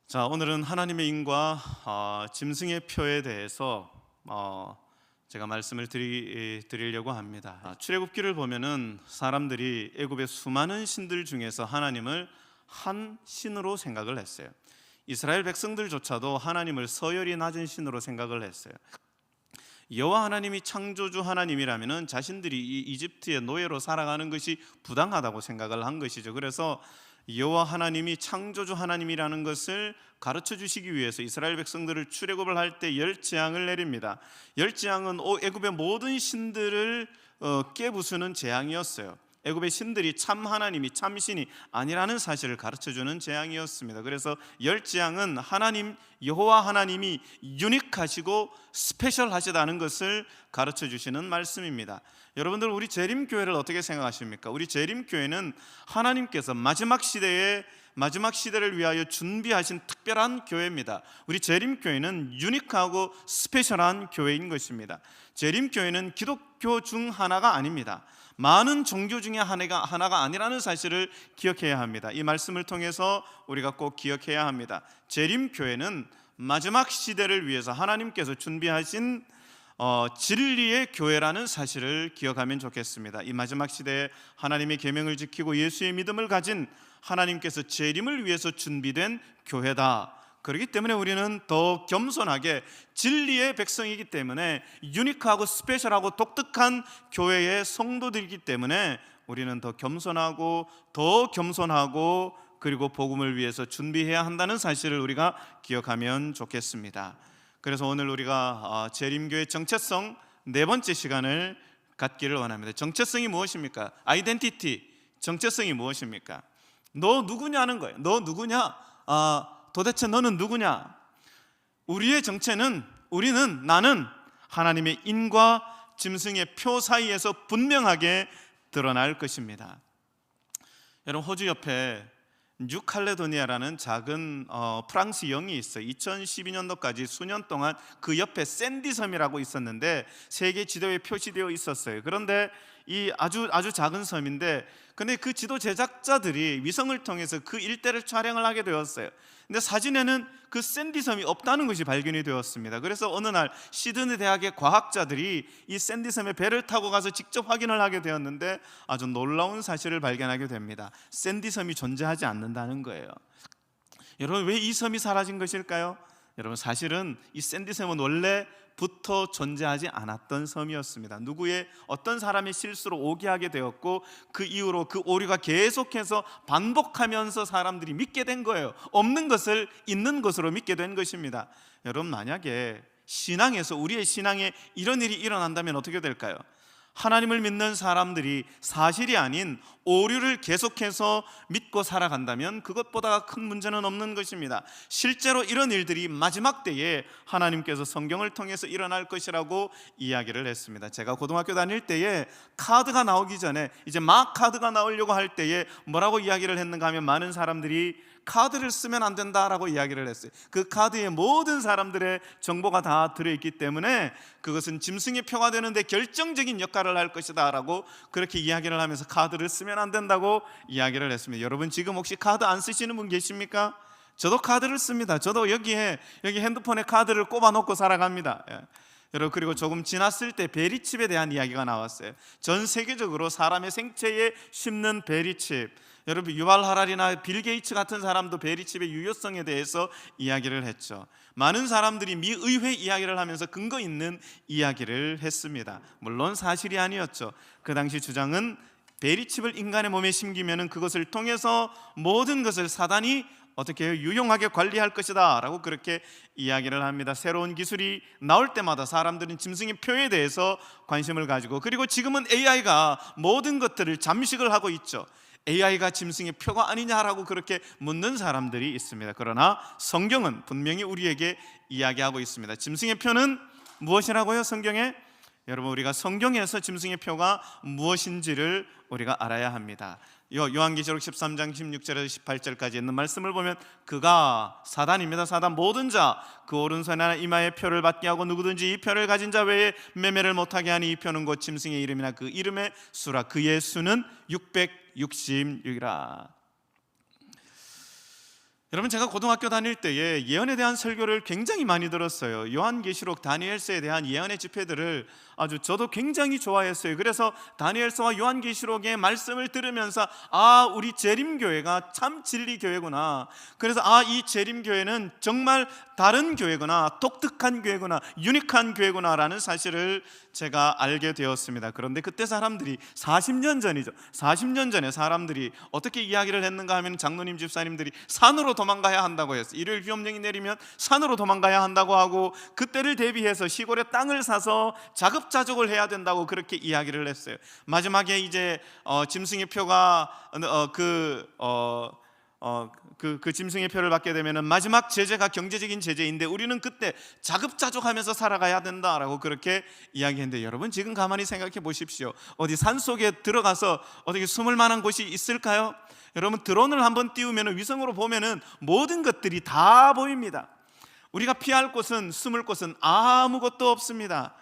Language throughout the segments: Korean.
자, 오늘은 하나님의 인과 짐승의 표에 대해서 제가 말씀을 드리려고 합니다. 출애굽기를 보면은 사람들이 애굽의 수많은 신들 중에서 하나님을 한 신으로 생각을 했어요. 이스라엘 백성들조차도 하나님을 서열이 낮은 신으로 생각을 했어요. 여호와 하나님이 창조주 하나님이라면은 자신들이 이 이집트의 노예로 살아가는 것이 부당하다고 생각을 한 것이죠. 그래서 여호와 하나님이 창조주 하나님이라는 것을 가르쳐 주시기 위해서 이스라엘 백성들을 출애굽을 할 때 열 재앙을 내립니다. 열 재앙은 애굽의 모든 신들을 깨부수는 재앙이었어요. 애굽의 신들이 참 하나님이 참신이 아니라는 사실을 가르쳐주는 재앙이었습니다. 그래서 열 재앙은 하나님 여호와 하나님이 유니크하시고 스페셜하시다는 것을 가르쳐주시는 말씀입니다. 여러분들, 우리 재림교회를 어떻게 생각하십니까? 우리 재림교회는 하나님께서 마지막 시대를 위하여 준비하신 특별한 교회입니다. 우리 재림교회는 유니크하고 스페셜한 교회인 것입니다. 재림교회는 기독교 중 하나가 아닙니다. 많은 종교 중에 하나가 아니라는 사실을 기억해야 합니다. 이 말씀을 통해서 우리가 꼭 기억해야 합니다. 재림교회는 마지막 시대를 위해서 하나님께서 준비하신 진리의 교회라는 사실을 기억하면 좋겠습니다. 이 마지막 시대에 하나님의 계명을 지키고 예수의 믿음을 가진 하나님께서 재림을 위해서 준비된 교회다. 그렇기 때문에 우리는 더 겸손하게, 진리의 백성이기 때문에 유니크하고 스페셜하고 독특한 교회의 성도들이기 때문에 우리는 더 겸손하고 그리고 복음을 위해서 준비해야 한다는 사실을 우리가 기억하면 좋겠습니다. 그래서 오늘 우리가 재림교회 정체성 네 번째 시간을 갖기를 원합니다. 정체성이 무엇입니까? 아이덴티티, 정체성이 무엇입니까? 너 누구냐는 거예요. 너 누구냐? 도대체 너는 누구냐? 우리의 정체는, 나는 하나님의 인과 짐승의 표 사이에서 분명하게 드러날 것입니다. 여러분, 호주 옆에 뉴칼레도니아라는 작은 프랑스 영이 있어요. 2012년도까지 수년 동안 그 옆에 샌디섬이라고 있었는데 세계 지도에 표시되어 있었어요. 그런데 이 아주 작은 섬인데, 근데 그 지도 제작자들이 위성을 통해서 그 일대를 촬영을 하게 되었어요. 근데 사진에는 그 샌디섬이 없다는 것이 발견이 되었습니다. 그래서 어느 날 시드니 대학의 과학자들이 이 샌디섬에 배를 타고 가서 직접 확인을 하게 되었는데 아주 놀라운 사실을 발견하게 됩니다. 샌디섬이 존재하지 않는다는 거예요. 여러분, 왜 이 섬이 사라진 것일까요? 여러분, 사실은 이 샌디섬은 원래부터 존재하지 않았던 섬이었습니다. 누구의 어떤 사람의 실수로 오기하게 되었고, 그 이후로 그 오류가 계속해서 반복하면서 사람들이 믿게 된 거예요. 없는 것을 있는 것으로 믿게 된 것입니다. 여러분, 만약에 우리의 신앙에 이런 일이 일어난다면 어떻게 될까요? 하나님을 믿는 사람들이 사실이 아닌 오류를 계속해서 믿고 살아간다면 그것보다 큰 문제는 없는 것입니다. 실제로 이런 일들이 마지막 때에 하나님께서 성경을 통해서 일어날 것이라고 이야기를 했습니다. 제가 고등학교 다닐 때에 카드가 나오기 전에, 이제 막 카드가 나오려고 할 때에 뭐라고 이야기를 했는가 하면, 많은 사람들이 카드를 쓰면 안 된다라고 이야기를 했어요. 그 카드에 모든 사람들의 정보가 다 들어있기 때문에 그것은 짐승의 표가 되는데 결정적인 역할을 할 것이다 라고 그렇게 이야기를 하면서 카드를 쓰면 안 된다고 이야기를 했습니다. 여러분, 지금 혹시 카드 안 쓰시는 분 계십니까? 저도 카드를 씁니다. 저도 여기 핸드폰에 카드를 꼽아 놓고 살아갑니다. 여러분, 그리고 조금 지났을 때 베리칩에 대한 이야기가 나왔어요. 전 세계적으로 사람의 생체에 심는 베리칩, 여러분, 유발 하랄이나 빌 게이츠 같은 사람도 베리칩의 유효성에 대해서 이야기를 했죠. 많은 사람들이 미 의회 이야기를 하면서 근거 있는 이야기를 했습니다. 물론 사실이 아니었죠. 그 당시 주장은 베리칩을 인간의 몸에 심기면 그것을 통해서 모든 것을 사단이 어떻게 유용하게 관리할 것이다 라고 그렇게 이야기를 합니다. 새로운 기술이 나올 때마다 사람들은 짐승의 표에 대해서 관심을 가지고, 그리고 지금은 AI가 모든 것들을 잠식을 하고 있죠. AI가 짐승의 표가 아니냐라고 그렇게 묻는 사람들이 있습니다. 그러나 성경은 분명히 우리에게 이야기하고 있습니다. 짐승의 표는 무엇이라고요? 성경에? 여러분, 우리가 성경에서 짐승의 표가 무엇인지를 우리가 알아야 합니다. 요한계시록 13장 16절에서 18절까지 있는 말씀을 보면, 그가 사단입니다. 사단, 모든 자 그 오른손이나 이마에 표를 받게 하고 누구든지 이 표를 가진 자 외에 매매를 못하게 하니 이 표는 곧 짐승의 이름이나 그 이름의 수라. 그의 수는 666이라. 여러분, 제가 고등학교 다닐 때에 예언에 대한 설교를 굉장히 많이 들었어요. 요한계시록, 다니엘서에 대한 예언의 집회들을 아주 저도 굉장히 좋아했어요. 그래서 다니엘서와 요한계시록의 말씀을 들으면서 우리 재림교회가 참 진리교회구나. 그래서 이 재림교회는 정말 다른 교회구나, 독특한 교회구나, 유니크한 교회구나라는 사실을 제가 알게 되었습니다. 그런데 그때 사람들이 40년 전이죠. 40년 전에 사람들이 어떻게 이야기를 했는가 하면 장로님 집사님들이 산으로 도망가야 한다고 했어요. 일요일 비염령이 내리면 산으로 도망가야 한다고 하고, 그때를 대비해서 시골에 땅을 사서 자급자족을 해야 된다고 그렇게 이야기를 했어요. 마지막에 이제 짐승의 표가 그 짐승의 표를 받게 되면 마지막 제재가 경제적인 제재인데 우리는 그때 자급자족하면서 살아가야 된다라고 그렇게 이야기했는데, 여러분 지금 가만히 생각해 보십시오. 어디 산속에 들어가서 어떻게 숨을 만한 곳이 있을까요? 여러분, 드론을 한번 띄우면 위성으로 보면은 모든 것들이 다 보입니다. 우리가 피할 곳은, 숨을 곳은 아무것도 없습니다.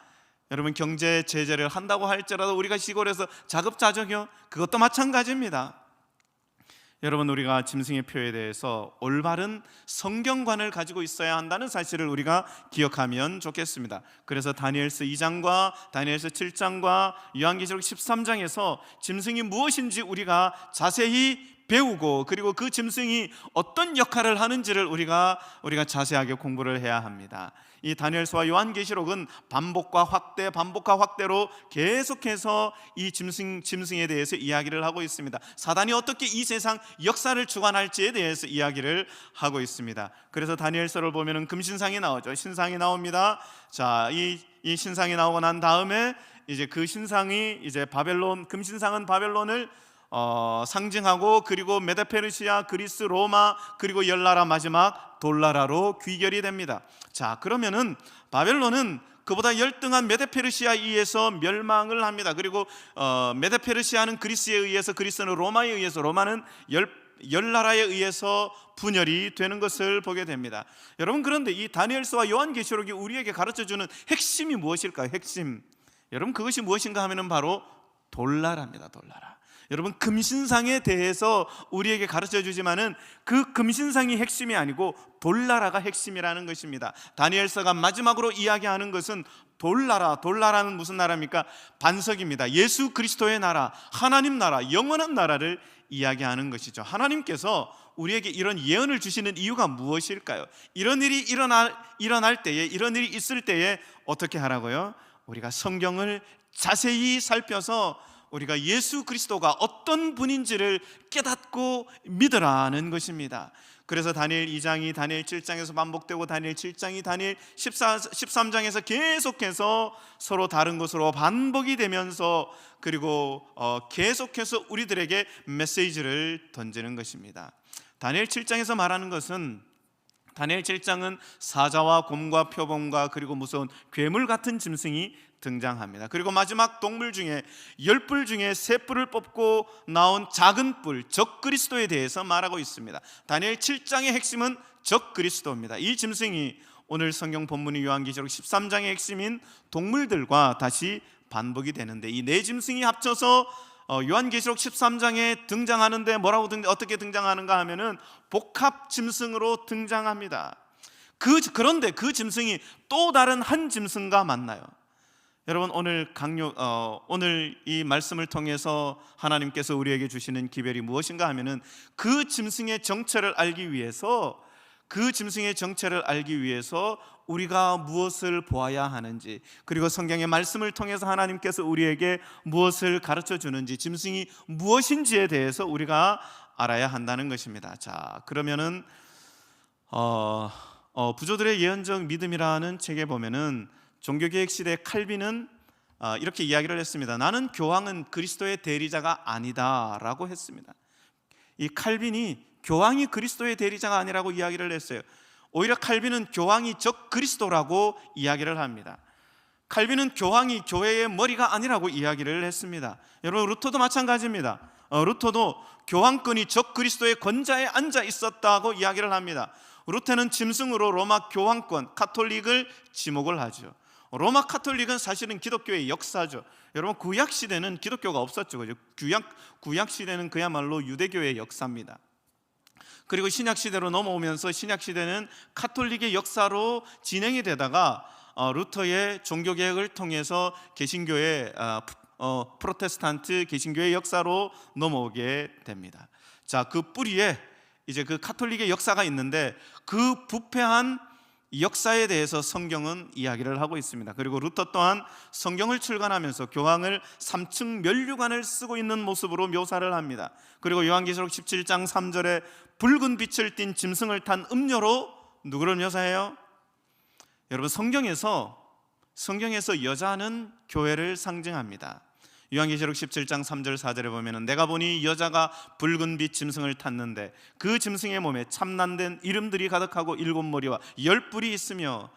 여러분, 경제 제재를 한다고 할지라도 우리가 시골에서 자급자족이요, 그것도 마찬가지입니다. 여러분, 우리가 짐승의 표에 대해서 올바른 성경관을 가지고 있어야 한다는 사실을 우리가 기억하면 좋겠습니다. 그래서 다니엘서 2장과 다니엘서 7장과 요한계시록 13장에서 짐승이 무엇인지 우리가 자세히 배우고, 그리고 그 짐승이 어떤 역할을 하는지를 우리가 자세하게 공부를 해야 합니다. 이 다니엘서와 요한계시록은 반복과 확대로 계속해서 이 짐승에 대해서 이야기를 하고 있습니다. 사단이 어떻게 이 세상 역사를 주관할지에 대해서 이야기를 하고 있습니다. 그래서 다니엘서를 보면은 금신상이 나오죠. 신상이 나옵니다. 자, 이 신상이 나오고 난 다음에 이제 그 신상이 이제 금신상은 바벨론을 상징하고, 그리고 메데페르시아, 그리스, 로마, 그리고 열나라, 마지막 돌나라로 귀결이 됩니다. 자, 그러면은 바벨론은 그보다 열등한 메데페르시아에 의해서 멸망을 합니다. 그리고 메데페르시아는 그리스에 의해서, 그리스는 로마에 의해서, 로마는 열나라에 의해서 분열이 되는 것을 보게 됩니다. 여러분, 그런데 이 다니엘서와 요한계시록이 우리에게 가르쳐주는 핵심이 무엇일까요? 핵심, 여러분, 그것이 무엇인가 하면은 바로 돌나라입니다. 돌나라. 여러분, 금신상에 대해서 우리에게 가르쳐주지만은 그 금신상이 핵심이 아니고 돌나라가 핵심이라는 것입니다. 다니엘서가 마지막으로 이야기하는 것은 돌나라는 무슨 나라입니까? 반석입니다. 예수 그리스도의 나라, 하나님 나라, 영원한 나라를 이야기하는 것이죠. 하나님께서 우리에게 이런 예언을 주시는 이유가 무엇일까요? 이런 일이 일어날 때에, 이런 일이 있을 때에 어떻게 하라고요? 우리가 성경을 자세히 살펴서 우리가 예수 그리스도가 어떤 분인지를 깨닫고 믿으라는 것입니다. 그래서 다니엘 2장이 다니엘 7장에서 반복되고, 다니엘 7장이 다니엘 13장에서 계속해서 서로 다른 것으로 반복이 되면서, 그리고 계속해서 우리들에게 메시지를 던지는 것입니다. 다니엘 7장에서 말하는 것은, 다니엘 7장은 사자와 곰과 표범과 그리고 무서운 괴물 같은 짐승이 등장합니다. 그리고 마지막 동물 중에 10뿔 중에 3뿔을 뽑고 나온 작은 뿔, 적그리스도에 대해서 말하고 있습니다. 다니엘 7장의 핵심은 적그리스도입니다. 이 짐승이 오늘 성경 본문의 요한계시록 13장의 핵심인 동물들과 다시 반복이 되는데, 이 네 짐승이 합쳐서 요한계시록 13장에 등장하는데 어떻게 등장하는가 하면은 복합 짐승으로 등장합니다. 그런데 그 짐승이 또 다른 한 짐승과 만나요. 여러분, 오늘 이 말씀을 통해서 하나님께서 우리에게 주시는 기별이 무엇인가 하면은 그 짐승의 정체를 알기 위해서 우리가 무엇을 보아야 하는지, 그리고 성경의 말씀을 통해서 하나님께서 우리에게 무엇을 가르쳐 주는지, 짐승이 무엇인지에 대해서 우리가 알아야 한다는 것입니다. 자, 그러면은 부조들의 예언적 믿음이라는 책에 보면은 종교개혁 시대 칼빈은 이렇게 이야기를 했습니다. 나는 교황은 그리스도의 대리자가 아니다라고 했습니다. 이 칼빈이 교황이 그리스도의 대리자가 아니라고 이야기를 했어요. 오히려 칼빈은 교황이 적 그리스도라고 이야기를 합니다. 칼빈은 교황이 교회의 머리가 아니라고 이야기를 했습니다. 여러분, 루터도 마찬가지입니다. 루터도 교황권이 적 그리스도의 권좌에 앉아 있었다고 이야기를 합니다. 루터는 짐승으로 로마 교황권 카톨릭을 지목을 하죠. 로마 카톨릭은 사실은 기독교의 역사죠. 여러분, 구약 시대는 기독교가 없었죠. 그죠? 구약 시대는 그야말로 유대교의 역사입니다. 그리고 신약 시대로 넘어오면서 신약 시대는 카톨릭의 역사로 진행이 되다가 루터의 종교 개혁을 통해서 개신교의 프로테스탄트 개신교의 역사로 넘어오게 됩니다. 자, 그 뿌리에 이제 그 카톨릭의 역사가 있는데 그 부패한 역사에 대해서 성경은 이야기를 하고 있습니다. 그리고 루터 또한 성경을 출간하면서 교황을 3층 면류관을 쓰고 있는 모습으로 묘사를 합니다. 그리고 요한계시록 17장 3절에 붉은 빛을 띤 짐승을 탄 음녀로 누구를 묘사해요? 여러분, 성경에서 여자는 교회를 상징합니다. 요한계시록 17장 3절 4절에 보면 내가 보니 여자가 붉은 빛 짐승을 탔는데 그 짐승의 몸에 참난된 이름들이 가득하고 7머리와 10뿔이 있으며,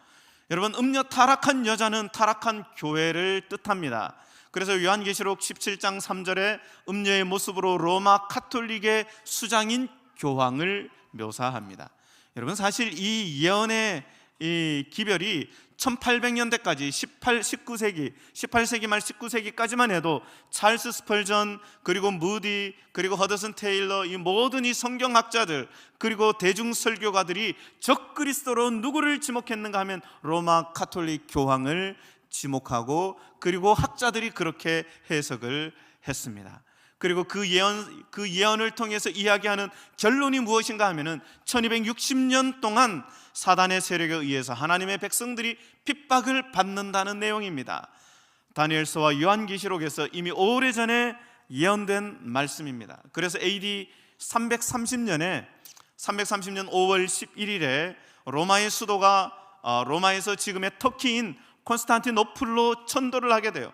여러분, 음녀 타락한 여자는 타락한 교회를 뜻합니다. 그래서 요한계시록 17장 3절에 음녀의 모습으로 로마 카톨릭의 수장인 교황을 묘사합니다. 여러분, 사실 이 예언의 이 기별이 1800년대까지 18세기 말 19세기까지만 해도 찰스 스펄전, 그리고 무디, 그리고 허드슨 테일러, 이 모든 이 성경학자들, 그리고 대중 설교가들이 적그리스도로 누구를 지목했는가 하면 로마 카톨릭 교황을 지목하고, 그리고 학자들이 그렇게 해석을 했습니다. 그리고 그 예언을 통해서 이야기하는 결론이 무엇인가 하면은 1260년 동안 사단의 세력에 의해서 하나님의 백성들이 핍박을 받는다는 내용입니다. 다니엘서와 요한계시록에서 이미 오래전에 예언된 말씀입니다. 그래서 AD 330년 5월 11일에 로마의 수도가 로마에서 지금의 터키인 콘스탄티노플로 천도를 하게 돼요.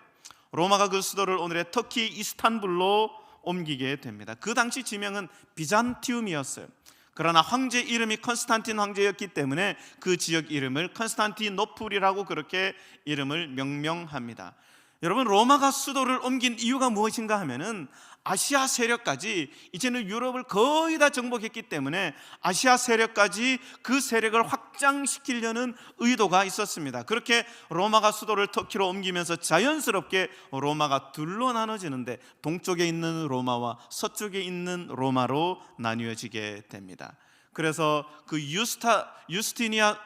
로마가 그 수도를 오늘의 터키 이스탄불로 옮기게 됩니다. 그 당시 지명은 비잔티움이었어요. 그러나 황제 이름이 컨스탄틴 황제였기 때문에 그 지역 이름을 컨스탄티노플이라고 그렇게 이름을 명명합니다. 여러분, 로마가 수도를 옮긴 이유가 무엇인가 하면은 아시아 세력까지, 이제는 유럽을 거의 다 정복했기 때문에 아시아 세력까지 그 세력을 확장시키려는 의도가 있었습니다. 그렇게 로마가 수도를 터키로 옮기면서 자연스럽게 로마가 둘로 나눠지는데 동쪽에 있는 로마와 서쪽에 있는 로마로 나뉘어지게 됩니다. 그래서 그 유스티니아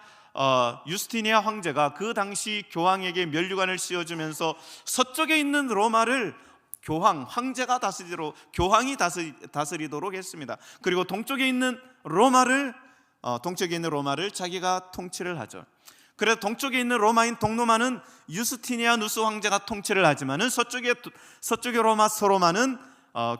황제가 그 당시 교황에게 면류관을 씌워주면서 서쪽에 있는 로마를 황제가 교황이 다스리도록 했습니다. 그리고 동쪽에 있는 로마를 자기가 통치를 하죠. 그래서 동쪽에 있는 로마인 동로마는 유스티니아누스 황제가 통치를 하지만은 서쪽의 로마 서로마는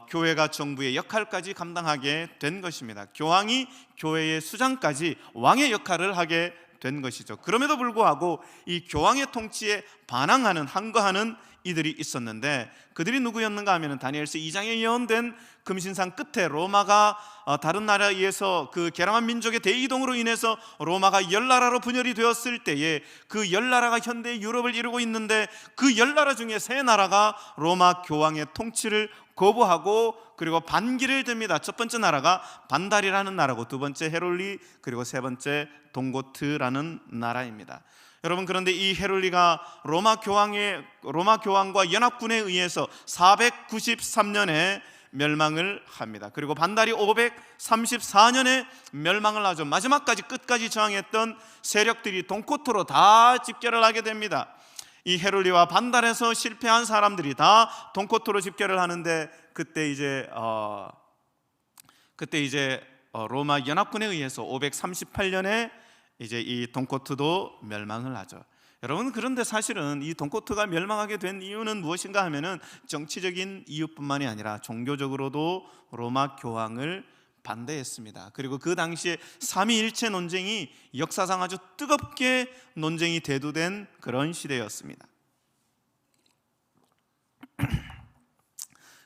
교회가 정부의 역할까지 감당하게 된 것입니다. 교황이 교회의 수장까지 왕의 역할을 하게 된 것이죠. 그럼에도 불구하고 이 교황의 통치에 항거하는 이들이 있었는데, 그들이 누구였는가 하면 다니엘서 2장에 예언된 금신상 끝에 로마가 다른 나라에 의해서 그 게라만 민족의 대이동으로 인해서 로마가 열나라로 분열이 되었을 때에 그 열나라가 현대 유럽을 이루고 있는데 그 열나라 중에 세 나라가 로마 교황의 통치를 거부하고 그리고 반기를 듭니다. 첫 번째 나라가 반달이라는 나라고, 두 번째 헤롤리, 그리고 세 번째 동고트라는 나라입니다. 여러분, 그런데 이 헤롤리가 로마 교황과 연합군에 의해서 493년에 멸망을 합니다. 그리고 반달이 534년에 멸망을 하죠. 마지막까지 끝까지 저항했던 세력들이 동코트로 다 집결을 하게 됩니다. 이 헤롤리와 반달에서 실패한 사람들이 다 동코트로 집결을 하는데, 그때 이제 로마 연합군에 의해서 538년에 이제 이 동코트도 멸망을 하죠. 여러분, 그런데 사실은 이 동코트가 멸망하게 된 이유는 무엇인가 하면은 정치적인 이유뿐만이 아니라 종교적으로도 로마 교황을 반대했습니다. 그리고 그 당시에 삼위일체 논쟁이 역사상 아주 뜨겁게 논쟁이 대두된 그런 시대였습니다.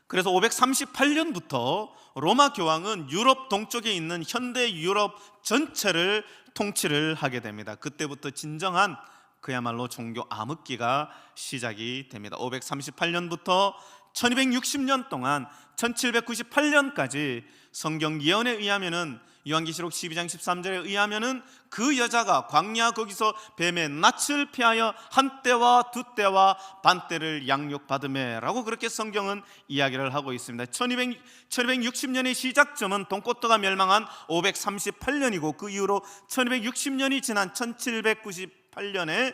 그래서 538년부터 로마 교황은 유럽 동쪽에 있는 현대 유럽 전체를 통치를 하게 됩니다. 그때부터 진정한 그야말로 종교 암흑기가 시작이 됩니다. 538년부터 1260년 동안 1798년까지 성경 예언에 의하면은, 요한계시록 12장 13절에 의하면은 그 여자가 광야 거기서 뱀의 낯을 피하여 한 때와 두 때와 반 때를 양육받으매라고 그렇게 성경은 이야기를 하고 있습니다. 1260년의 시작점은 동고토가 멸망한 538년이고 그 이후로 1260년이 지난 1798년에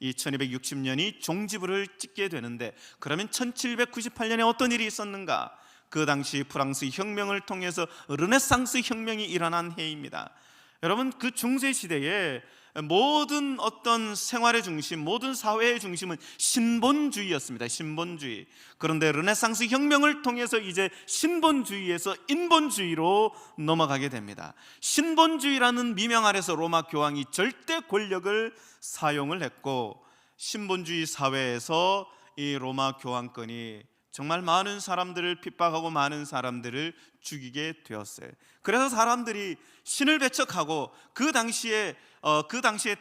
이 1260년이 종지부를 찍게 되는데, 그러면 1798년에 어떤 일이 있었는가? 그 당시 프랑스 혁명을 통해서 르네상스 혁명이 일어난 해입니다. 여러분, 그 중세 시대에 모든 어떤 생활의 중심, 모든 사회의 중심은 신본주의였습니다. 신본주의. 그런데 르네상스 혁명을 통해서 이제 신본주의에서 인본주의로 넘어가게 됩니다. 신본주의라는 미명 아래서 로마 교황이 절대 권력을 사용을 했고, 신본주의 사회에서 이 로마 교황권이 정말 많은 사람들을 핍박하고 많은 사람들을 죽이게 되었어요. 그래서 사람들이 신을 배척하고 그 당시에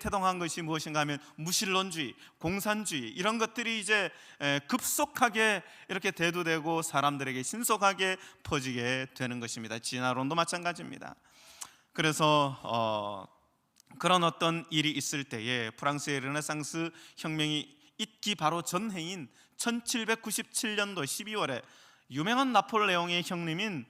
태동한 것이 무엇인가 하면 무신론주의, 공산주의, 이런 것들이 이제 급속하게 이렇게 대두되고 사람들에게 신속하게 퍼지게 되는 것입니다. 진화론도 마찬가지입니다. 그래서 그런 어떤 일이 있을 때에 프랑스의 르네상스 혁명이 있기 바로 전해인 1797년도 12월에 유명한 나폴레옹의 형님인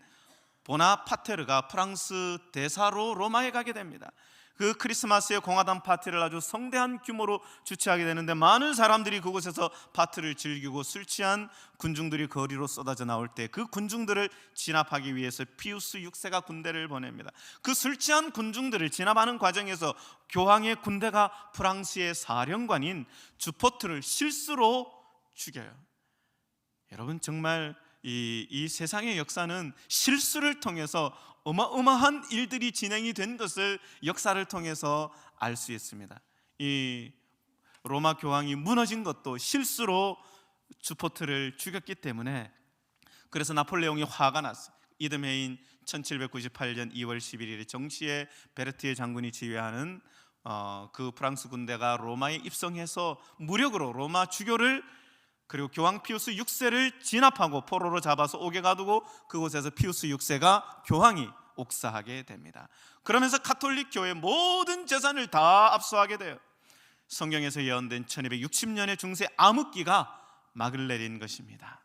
보나파테르가 프랑스 대사로 로마에 가게 됩니다. 그 크리스마스에 공화당 파티를 아주 성대한 규모로 주최하게 되는데, 많은 사람들이 그곳에서 파티를 즐기고 술 취한 군중들이 거리로 쏟아져 나올 때 그 군중들을 진압하기 위해서 피우스 6세가 군대를 보냅니다. 그 술 취한 군중들을 진압하는 과정에서 교황의 군대가 프랑스의 사령관인 주포트를 실수로 죽여요. 여러분, 정말 이 세상의 역사는 실수를 통해서 어마어마한 일들이 진행이 된 것을 역사를 통해서 알 수 있습니다. 이 로마 교황이 무너진 것도 실수로 주포트를 죽였기 때문에, 그래서 나폴레옹이 화가 났어요. 이듬해인 1798년 2월 11일에 정시에 베르티에 장군이 지휘하는 그 프랑스 군대가 로마에 입성해서 무력으로 로마 주교를, 그리고 교황 피우스 6세를 진압하고 포로로 잡아서 옥에 가두고 그곳에서 피우스 6세가 교황이 옥사하게 됩니다. 그러면서 가톨릭 교회의 모든 재산을 다 압수하게 돼요. 성경에서 예언된 1260년의 중세 암흑기가 막을 내린 것입니다.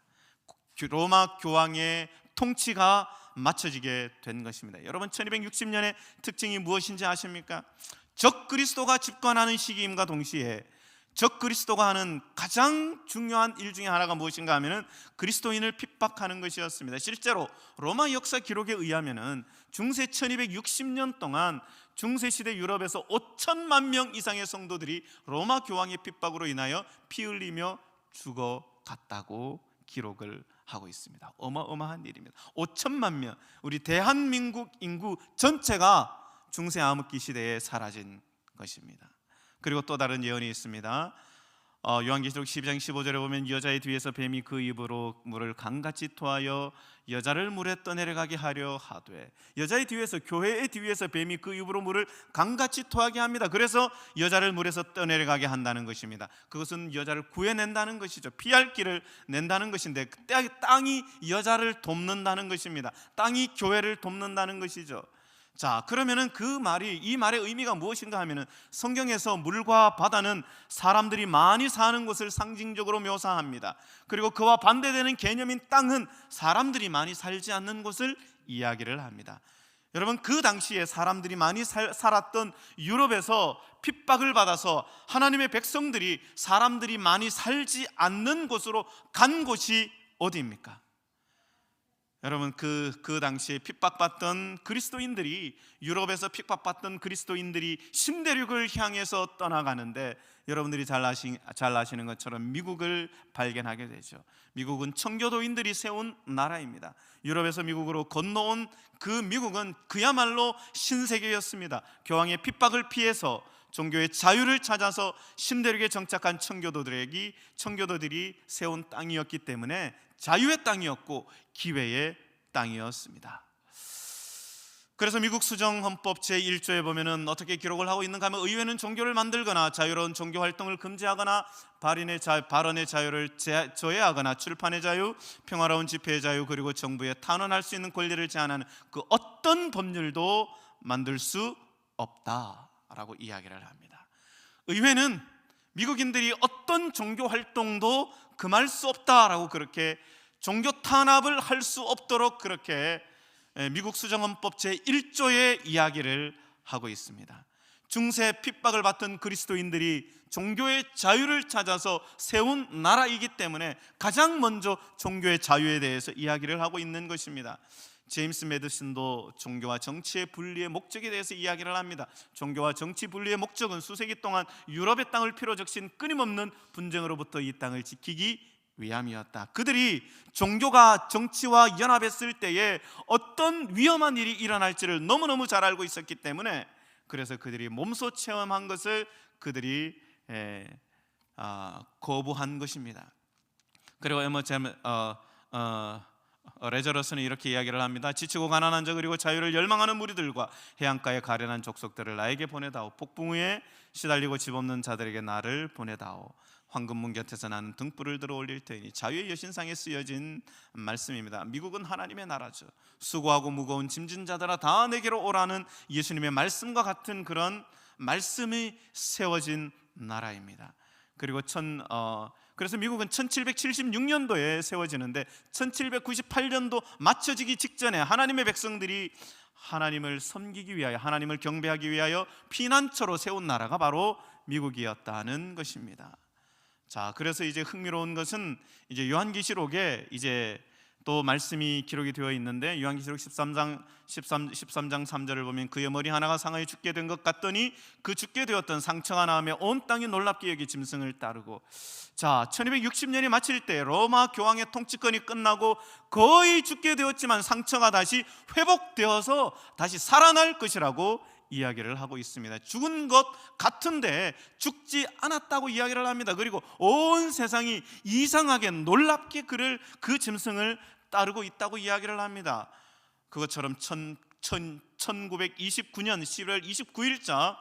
로마 교황의 통치가 맞춰지게 된 것입니다. 여러분, 1260년의 특징이 무엇인지 아십니까? 적그리스도가 집권하는 시기임과 동시에 적그리스도가 하는 가장 중요한 일 중에 하나가 무엇인가 하면은 그리스도인을 핍박하는 것이었습니다. 실제로 로마 역사 기록에 의하면은 중세 1260년 동안 중세시대 유럽에서 5천만 명 이상의 성도들이 로마 교황의 핍박으로 인하여 피 흘리며 죽어갔다고 기록을 하고 있습니다. 어마어마한 일입니다. 5천만 명, 우리 대한민국 인구 전체가 중세 암흑기 시대에 사라진 것입니다. 그리고 또 다른 예언이 있습니다. 요한계시록 12장 15절에 보면 여자의 뒤에서 뱀이 그 입으로 물을 강같이 토하여 여자를 물에 떠내려가게 하려 하되, 여자의 뒤에서, 교회의 뒤에서 뱀이 그 입으로 물을 강같이 토하게 합니다. 그래서 여자를 물에서 떠내려가게 한다는 것입니다. 그것은 여자를 구해낸다는 것이죠. 피할 길을 낸다는 것인데, 땅이 여자를 돕는다는 것입니다. 땅이 교회를 돕는다는 것이죠. 자, 그러면은 이 말의 의미가 무엇인가 하면은, 성경에서 물과 바다는 사람들이 많이 사는 곳을 상징적으로 묘사합니다. 그리고 그와 반대되는 개념인 땅은 사람들이 많이 살지 않는 곳을 이야기를 합니다. 여러분, 그 당시에 사람들이 많이 살았던 유럽에서 핍박을 받아서 하나님의 백성들이 사람들이 많이 살지 않는 곳으로 간 곳이 어디입니까? 여러분, 그 당시에 핍박받던 그리스도인들이, 유럽에서 핍박받던 그리스도인들이 신대륙을 향해서 떠나가는데, 여러분들이 잘 아시는 것처럼 미국을 발견하게 되죠. 미국은 청교도인들이 세운 나라입니다. 유럽에서 미국으로 건너온 그 미국은 그야말로 신세계였습니다. 교황의 핍박을 피해서 종교의 자유를 찾아서 신대륙에 정착한 청교도들이 세운 땅이었기 때문에 자유의 땅이었고 기회의 땅이었습니다. 그래서 미국 수정헌법 제1조에 보면은 어떻게 기록을 하고 있는가 하면 의회는 종교를 만들거나 자유로운 종교 활동을 금지하거나 발언의 자유를 저해하거나 출판의 자유, 평화로운 집회의 자유, 그리고 정부에 탄원할 수 있는 권리를 제한하는 그 어떤 법률도 만들 수 없다라고 이야기를 합니다. 의회는 미국인들이 어떤 종교 활동도 금할 수 없다라고 그렇게 종교 탄압을 할 수 없도록 그렇게 미국 수정헌법 제1조의 이야기를 하고 있습니다. 중세 핍박을 받던 그리스도인들이 종교의 자유를 찾아서 세운 나라이기 때문에 가장 먼저 종교의 자유에 대해서 이야기를 하고 있는 것입니다. 제임스 매드슨도 종교와 정치의 분리의 목적에 대해서 이야기를 합니다. 종교와 정치 분리의 목적은 수세기 동안 유럽의 땅을 피로 적신 끊임없는 분쟁으로부터 이 땅을 지키기 위함이었다. 그들이 종교가 정치와 연합했을 때에 어떤 위험한 일이 일어날지를 너무너무 잘 알고 있었기 때문에, 그래서 그들이 몸소 체험한 것을 그들이 거부한 것입니다. 그리고 레저러스는 이렇게 이야기를 합니다. 지치고 가난한 자 그리고 자유를 열망하는 무리들과 해안가의 가련한 족속들을 나에게 보내다오. 폭풍우에 시달리고 집 없는 자들에게 나를 보내다오. 황금문 곁에서 나는 등불을 들어 올릴 테니. 자유의 여신상에 쓰여진 말씀입니다. 미국은 하나님의 나라죠. 수고하고 무거운 짐진 자들아 다 내게로 오라는 예수님의 말씀과 같은 그런 말씀이 세워진 나라입니다. 그리고 그래서 미국은 1776년도에 세워지는데 1798년도 맞춰지기 직전에 하나님의 백성들이 하나님을 섬기기 위하여, 하나님을 경배하기 위하여 피난처로 세운 나라가 바로 미국이었다는 것입니다. 자, 그래서 이제 흥미로운 것은 이제 요한계시록에 이제 또 말씀이 기록이 되어 있는데, 요한계시록 13장 3절을 보면 그의 머리 하나가 상하여 죽게 된 것 같더니 그 죽게 되었던 상처가 나오며 온 땅이 놀랍게 여기 짐승을 따르고. 자, 1260년이 마칠 때 로마 교황의 통치권이 끝나고 거의 죽게 되었지만 상처가 다시 회복되어서 다시 살아날 것이라고 이야기를 하고 있습니다. 죽은 것 같은데 죽지 않았다고 이야기를 합니다. 그리고 온 세상이 이상하게 놀랍게 그 짐승을 따르고 있다고 이야기를 합니다. 그것처럼 1929년 11월 29일자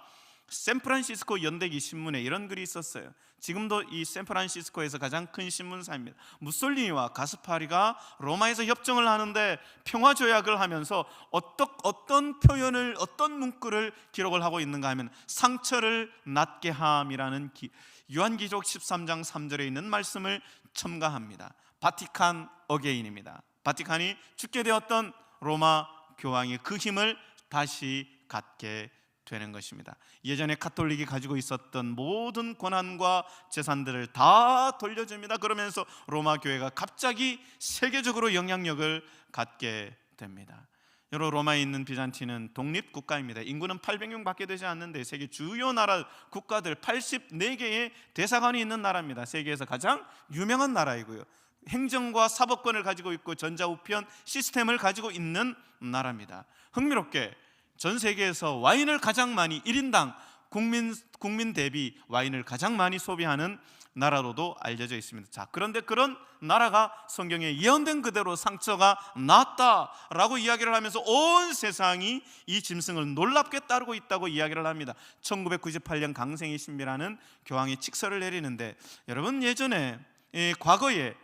샌프란시스코 연대기 신문에 이런 글이 있었어요. 지금도 이 샌프란시스코에서 가장 큰 신문사입니다. 무솔리니와 가스파리가 로마에서 협정을 하는데 평화 조약을 하면서 어떤 표현을, 어떤 문구를 기록을 하고 있는가 하면 상처를 낫게 함이라는 요한계시록 13장 3절에 있는 말씀을 첨가합니다. 바티칸 어게인입니다. 바티칸이 죽게 되었던 로마 교황이 그 힘을 다시 갖게 되는 것입니다. 예전에 가톨릭이 가지고 있었던 모든 권한과 재산들을 다 돌려줍니다. 그러면서 로마 교회가 갑자기 세계적으로 영향력을 갖게 됩니다. 여러 로마에 있는 비잔틴은 독립국가입니다. 인구는 800명밖에 되지 않는데 세계 주요 나라 국가들 84개의 대사관이 있는 나라입니다. 세계에서 가장 유명한 나라이고요, 행정과 사법권을 가지고 있고 전자우편 시스템을 가지고 있는 나라입니다. 흥미롭게 전 세계에서 와인을 가장 많이 1인당 국민 대비 와인을 가장 많이 소비하는 나라로도 알려져 있습니다. 자, 그런데 그런 나라가 성경에 예언된 그대로 상처가 낫다라고 이야기를 하면서 온 세상이 이 짐승을 놀랍게 따르고 있다고 이야기를 합니다. 1998년 강생의 신비라는 교황이 칙서를 내리는데, 여러분 예전에 과거에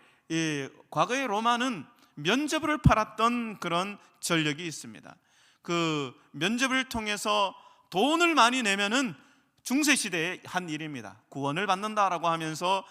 로마는 면죄부를 팔았던 그런 전력이 있습니다. 그 면죄부를 통해서 돈을 많이 내면은 중세시대의 한 일입니다. 구원을 받는다라고 하면서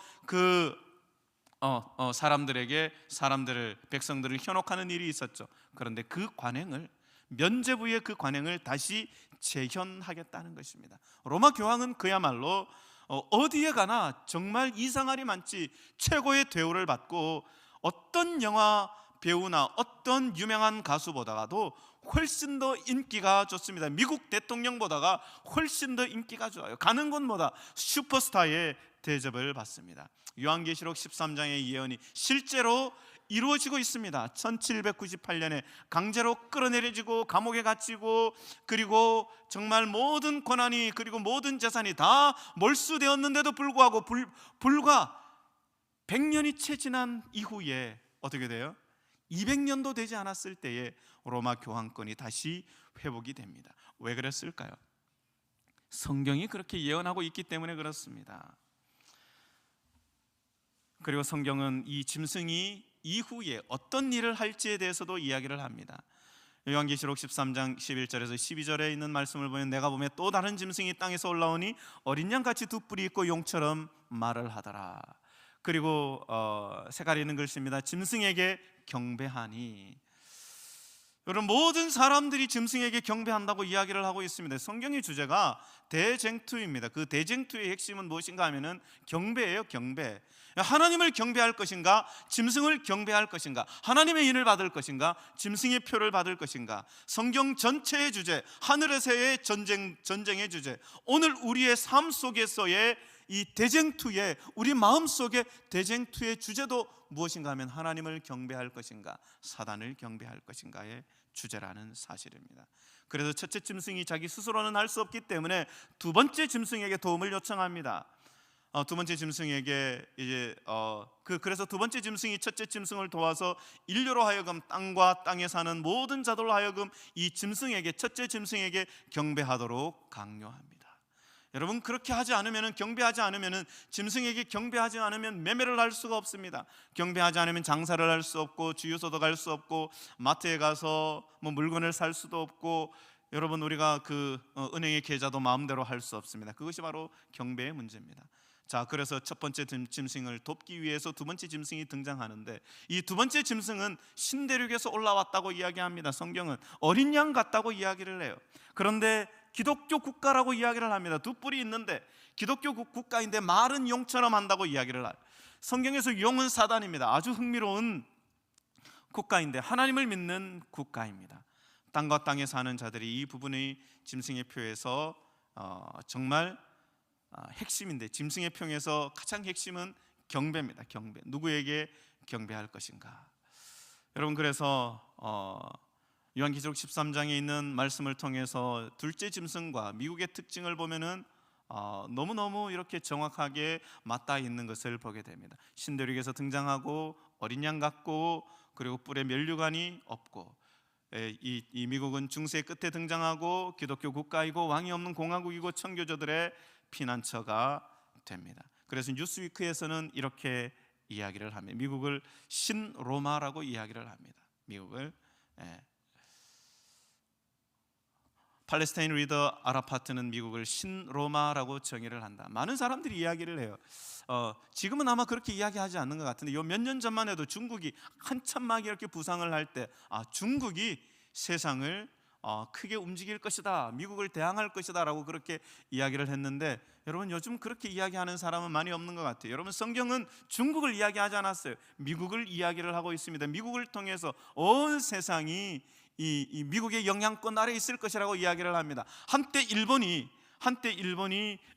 백성들을 현혹하는 일이 있었죠. 그런데 그 관행을, 면죄부의 그 관행을 다시 재현하겠다는 것입니다. 로마 교황은 그야말로 어디에 가나 정말 이상할이 많지 최고의 대우를 받고, 어떤 영화 배우나 어떤 유명한 가수보다도 훨씬 더 인기가 좋습니다. 미국 대통령보다가 훨씬 더 인기가 좋아요. 가는 곳마다 슈퍼스타의 대접을 받습니다. 요한계시록 13장의 예언이 실제로 이루어지고 있습니다. 1798년에 강제로 끌어내려지고 감옥에 갇히고, 그리고 정말 모든 권한이 그리고 모든 재산이 다 몰수되었는데도 불구하고 불과 100년이 채 지난 이후에 어떻게 돼요? 200년도 되지 않았을 때에 로마 교황권이 다시 회복이 됩니다. 왜 그랬을까요? 성경이 그렇게 예언하고 있기 때문에 그렇습니다. 그리고 성경은 이 짐승이 이후에 어떤 일을 할지에 대해서도 이야기를 합니다. 요한계시록 13장 11절에서 12절에 있는 말씀을 보면 내가 보면 또 다른 짐승이 땅에서 올라오니 어린 양같이 두 뿔이 있고 용처럼 말을 하더라. 그리고 색깔이 있는 글씨입니다. 짐승에게 경배하니. 여러분, 모든 사람들이 짐승에게 경배한다고 이야기를 하고 있습니다. 성경의 주제가 대쟁투입니다. 그 대쟁투의 핵심은 무엇인가 하면은 경배예요. 경배. 하나님을 경배할 것인가, 짐승을 경배할 것인가, 하나님의 인을 받을 것인가, 짐승의 표를 받을 것인가. 성경 전체의 주제, 하늘에서의 전쟁의 주제, 오늘 우리의 삶 속에서의 이 대쟁투의, 우리 마음속의 대쟁투의 주제도 무엇인가 하면 하나님을 경배할 것인가, 사단을 경배할 것인가의 주제라는 사실입니다. 그래서 첫째 짐승이 자기 스스로는 할 수 없기 때문에 두 번째 짐승에게 도움을 요청합니다. 두 번째 짐승에게 그래서 두 번째 짐승이 첫째 짐승을 도와서 인류로 하여금 땅과 땅에 사는 모든 자들로 하여금 이 짐승에게, 첫째 짐승에게 경배하도록 강요합니다. 여러분, 그렇게 하지 않으면, 경배하지 않으면, 짐승에게 경배하지 않으면 매매를 할 수가 없습니다. 경배하지 않으면 장사를 할 수 없고, 주유소도 갈 수 없고, 마트에 가서 물건을 살 수도 없고, 여러분, 우리가 은행의 계좌도 마음대로 할 수 없습니다. 그것이 바로 경배의 문제입니다. 자, 그래서 첫 번째 짐승을 돕기 위해서 두 번째 짐승이 등장하는데, 이 두 번째 짐승은 신대륙에서 올라왔다고 이야기합니다. 성경은 어린 양 같다고 이야기를 해요. 그런데 기독교 국가라고 이야기를 합니다. 두 뿔이 있는데 기독교 국가인데 말은 용처럼 한다고 이야기를 해요. 성경에서 용은 사단입니다. 아주 흥미로운 국가인데 하나님을 믿는 국가입니다. 땅과 땅에 사는 자들이 이 부분의 짐승의 표에서 정말 핵심인데, 짐승의 표에서 가장 핵심은 경배입니다. 경배. 누구에게 경배할 것인가. 여러분, 그래서 요한계시록 13장에 있는 말씀을 통해서 둘째 짐승과 미국의 특징을 보면은 너무너무 이렇게 정확하게 맞닿아 있는 것을 보게 됩니다. 신대륙에서 등장하고 어린 양 같고, 그리고 뿔에 면류관이 없고, 이 미국은 중세 끝에 등장하고 기독교 국가이고 왕이 없는 공화국이고 청교조들의 피난처가 됩니다. 그래서 뉴스위크에서는 이렇게 이야기를 합니다. 미국을 신로마라고 이야기를 합니다. 미국을 팔레스타인 리더 아라파트는 미국을 신로마라고 정의를 한다. 많은 사람들이 이야기를 해요. 지금은 아마 그렇게 이야기하지 않는 것 같은데, 몇 년 전만 해도 중국이 한참 막 이렇게 부상을 할 때 중국이 세상을 크게 움직일 것이다, 미국을 대항할 것이다 라고 그렇게 이야기를 했는데, 여러분, 요즘 그렇게 이야기하는 사람은 많이 없는 것 같아요. 여러분, 성경은 중국을 이야기하지 않았어요. 미국을 이야기를 하고 있습니다. 미국을 통해서 온 세상이 이 미국의 영향권 아래에 있을 것이라고 이야기를 합니다. 한때 일본이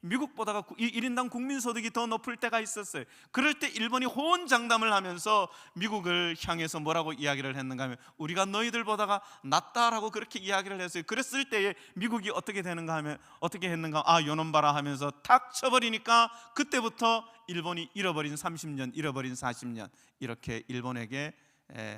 미국보다가 1인당 국민소득이 더 높을 때가 있었어요. 그럴 때 일본이 호언장담을 하면서 미국을 향해서 뭐라고 이야기를 했는가 하면, 우리가 너희들보다가 낫다라고 그렇게 이야기를 했어요. 그랬을 때에 미국이 어떻게 되는가 하면, 어떻게 했는가, 요놈 봐라 하면서 탁 쳐버리니까 그때부터 일본이 잃어버린 30년, 잃어버린 40년, 이렇게 일본에게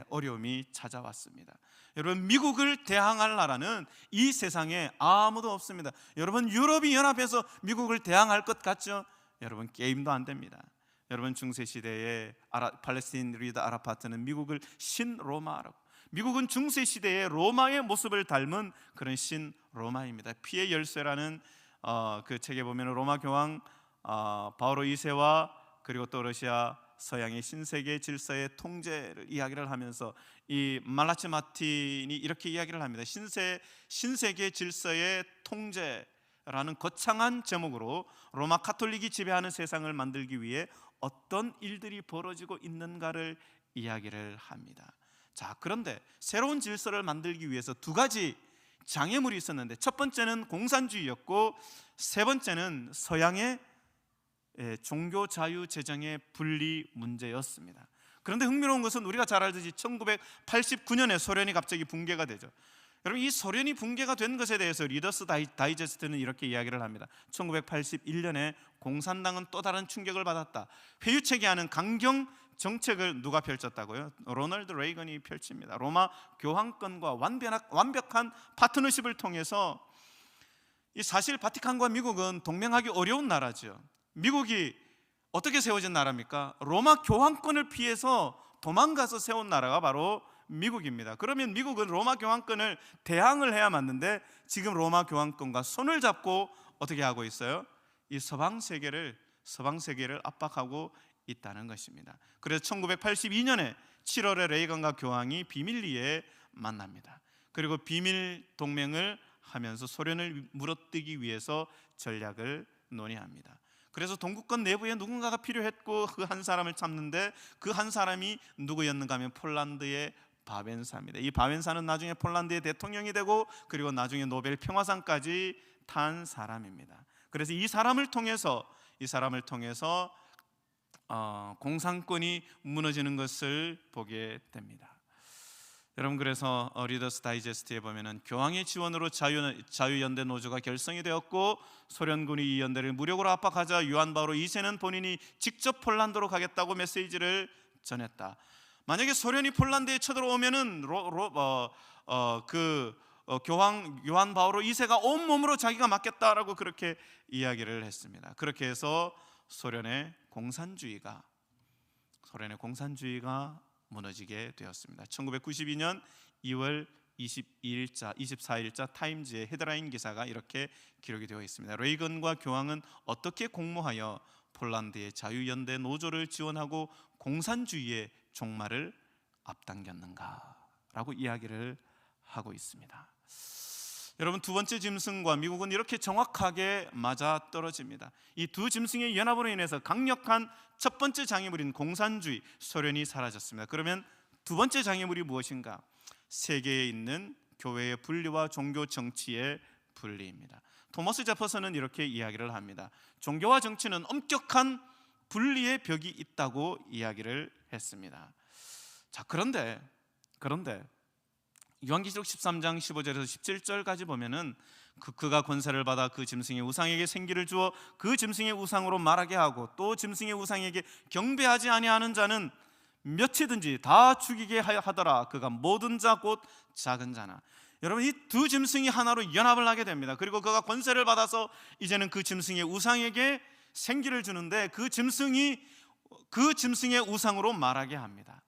어려움이 찾아왔습니다. 여러분, 미국을 대항할 나라는 이 세상에 아무도 없습니다. 여러분, 유럽이 연합해서 미국을 대항할 것 같죠? 여러분, 게임도 안 됩니다. 여러분, 중세시대에 팔레스타인 리더 아라파트는 미국을 신로마라고, 미국은 중세시대의 로마의 모습을 닮은 그런 신로마입니다. 피의 열쇠라는 그 책에 보면 로마 교황 바오로 2세와 그리고 또 러시아 서양의 신세계 질서의 통제를 이야기를 하면서, 이 말라치 마틴이 이렇게 이야기를 합니다. 신세계 질서의 통제라는 거창한 제목으로 로마 카톨릭이 지배하는 세상을 만들기 위해 어떤 일들이 벌어지고 있는가를 이야기를 합니다. 자, 그런데 새로운 질서를 만들기 위해서 두 가지 장애물이 있었는데, 첫 번째는 공산주의였고, 세 번째는 서양의 종교 자유 제정의 분리 문제였습니다. 그런데 흥미로운 것은 우리가 잘 알듯이 1989년에 소련이 갑자기 붕괴가 되죠. 여러분, 이 소련이 붕괴가 된 것에 대해서 리더스 다이제스트는 이렇게 이야기를 합니다. 1981년에 공산당은 또 다른 충격을 받았다. 회유체계하는 강경 정책을 누가 펼쳤다고요? 로널드 레이건이 펼칩니다. 로마 교황권과 완벽한 파트너십을 통해서, 이 사실 바티칸과 미국은 동맹하기 어려운 나라죠. 미국이 어떻게 세워진 나라입니까? 로마 교황권을 피해서 도망가서 세운 나라가 바로 미국입니다. 그러면 미국은 로마 교황권을 대항을 해야 맞는데 지금 로마 교황권과 손을 잡고 어떻게 하고 있어요? 이 서방 세계를 압박하고 있다는 것입니다. 그래서 1982년에 7월에 레이건과 교황이 비밀리에 만납니다. 그리고 비밀 동맹을 하면서 소련을 물어뜯기 위해서 전략을 논의합니다. 그래서 동구권 내부에 누군가가 필요했고 그 한 사람을 찾는데 그 한 사람이 누구였는가 하면 폴란드의 바벤사입니다. 이 바벤사는 나중에 폴란드의 대통령이 되고 그리고 나중에 노벨 평화상까지 탄 사람입니다. 그래서 이 사람을 통해서 공산권이 무너지는 것을 보게 됩니다. 여러분, 그래서 리더스 다이제스트에 보면은 교황의 지원으로 자유연대 노조가 결성이 되었고 소련군이 이 연대를 무력으로 압박하자 요한 바오로 2세는 본인이 직접 폴란드로 가겠다고 메시지를 전했다. 만약에 소련이 폴란드에 쳐들어오면은 교황 요한 바오로 2세가 온몸으로 자기가 맡겠다라고 그렇게 이야기를 했습니다. 그렇게 해서 소련의 공산주의가 무너지게 되었습니다. 1992년 2월 24일자 타임즈의 헤드라인 기사가 이렇게 기록이 되어 있습니다. 레이건과 교황은 어떻게 공모하여 폴란드의 자유연대 노조를 지원하고 공산주의의 종말을 앞당겼는가라고 이야기를 하고 있습니다. 여러분, 두 번째 짐승과 미국은 이렇게 정확하게 맞아떨어집니다. 이 두 짐승의 연합으로 인해서 강력한 첫 번째 장애물인 공산주의, 소련이 사라졌습니다. 그러면 두 번째 장애물이 무엇인가? 세계에 있는 교회의 분리와 종교 정치의 분리입니다. 토머스 제퍼슨은 이렇게 이야기를 합니다. 종교와 정치는 엄격한 분리의 벽이 있다고 이야기를 했습니다. 자, 그런데 요한계시록 13장 15절에서 17절까지 보면은 그가 권세를 받아 그 짐승의 우상에게 생기를 주어 그 짐승의 우상으로 말하게 하고 또 짐승의 우상에게 경배하지 아니하는 자는 몇이든지 다 죽이게 하더라. 그가 모든 자 곧 작은 자나. 여러분, 이 두 짐승이 하나로 연합을 하게 됩니다. 그리고 그가 권세를 받아서 이제는 그 짐승의 우상에게 생기를 주는데 그 짐승의 우상으로 말하게 합니다.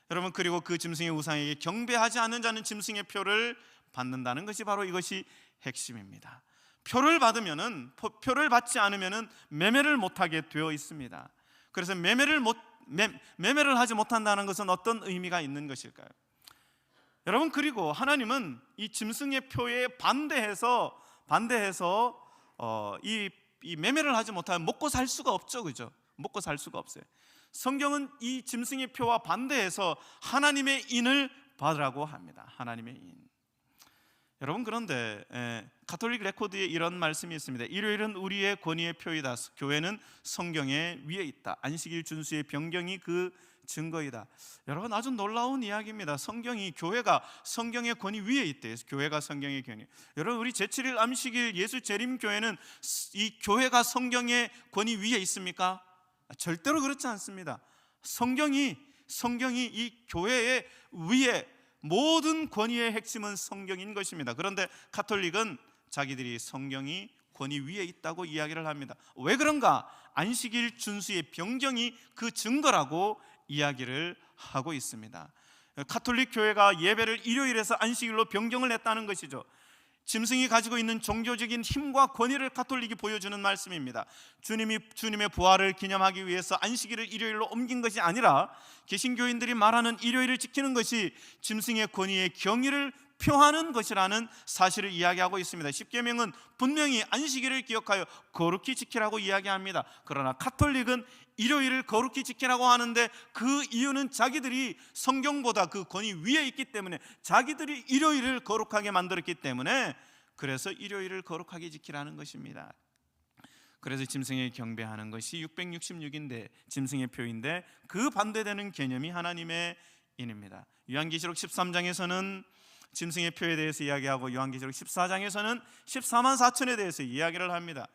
여러분, 그리고 그 짐승의 우상에게 경배하지 않는 자는 짐승의 표를 받는다는 것이 바로 이것이 핵심입니다. 표를 받지 않으면은 매매를 못하게 되어 있습니다. 그래서 매매를 하지 못한다는 것은 어떤 의미가 있는 것일까요? 여러분, 그리고 하나님은 이 짐승의 표에 반대해서 이 매매를 하지 못하면 먹고 살 수가 없죠, 그죠? 먹고 살 수가 없어요. 성경은 이 짐승의 표와 반대해서 하나님의 인을 받으라고 합니다. 하나님의 인. 여러분, 그런데 가톨릭 레코드에 이런 말씀이 있습니다. 일요일은 우리의 권위의 표이다. 교회는 성경의 위에 있다. 안식일 준수의 변경이 그 증거이다. 여러분, 아주 놀라운 이야기입니다. 교회가 성경의 권위 위에 있대요. 교회가 성경의 권위. 여러분, 우리 제7일 안식일 예수 재림교회는 이 교회가 성경의 권위 위에 있습니까? 절대로 그렇지 않습니다. 성경이 이 교회의 위에, 모든 권위의 핵심은 성경인 것입니다. 그런데 가톨릭은 자기들이 성경이 권위 위에 있다고 이야기를 합니다. 왜 그런가? 안식일 준수의 변경이 그 증거라고 이야기를 하고 있습니다. 가톨릭 교회가 예배를 일요일에서 안식일로 변경을 했다는 것이죠. 짐승이 가지고 있는 종교적인 힘과 권위를 가톨릭이 보여주는 말씀입니다. 주님의 부활을 기념하기 위해서 안식일을 일요일로 옮긴 것이 아니라 개신교인들이 말하는 일요일을 지키는 것이 짐승의 권위의 경의를 표하는 것이라는 사실을 이야기하고 있습니다. 십계명은 분명히 안식일을 기억하여 거룩히 지키라고 이야기합니다. 그러나 가톨릭은 일요일을 거룩히 지키라고 하는데 그 이유는 자기들이 성경보다 그 권위 위에 있기 때문에, 자기들이 일요일을 거룩하게 만들었기 때문에, 그래서 일요일을 거룩하게 지키라는 것입니다. 그래서 짐승에 경배하는 것이 666인데 짐승의 표인데 그 반대되는 개념이 하나님의 인입니다. 요한계시록 13장에서는 짐승의 표에 대해서 이야기하고 요한계시록 14장에서는 14만 4천에 대해서 이야기를 합니다.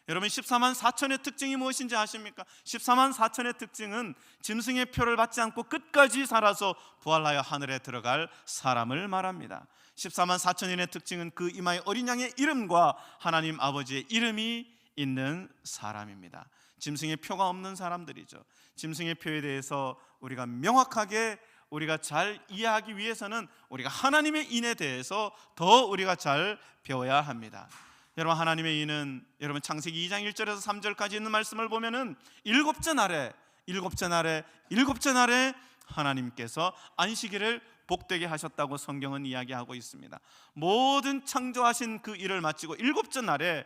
여러분 14만 4천의 특징이 무엇인지 아십니까? 14만 4천의 특징은 짐승의 표를 받지 않고 끝까지 살아서 부활하여 하늘에 들어갈 사람을 말합니다. 14만 4천인의 특징은 그 이마에 어린 양의 이름과 하나님 아버지의 이름이 있는 사람입니다. 짐승의 표가 없는 사람들이죠. 짐승의 표에 대해서 우리가 명확하게 우리가 잘 이해하기 위해서는 우리가 하나님의 인에 대해서 더 우리가 잘 배워야 합니다. 여러분, 하나님의 인은 여러분 창세기 2장 1절에서 3절까지 있는 말씀을 보면은 일곱째 날에 하나님께서 안식일을 복되게 하셨다고 성경은 이야기하고 있습니다. 모든 창조하신 그 일을 마치고 일곱째 날에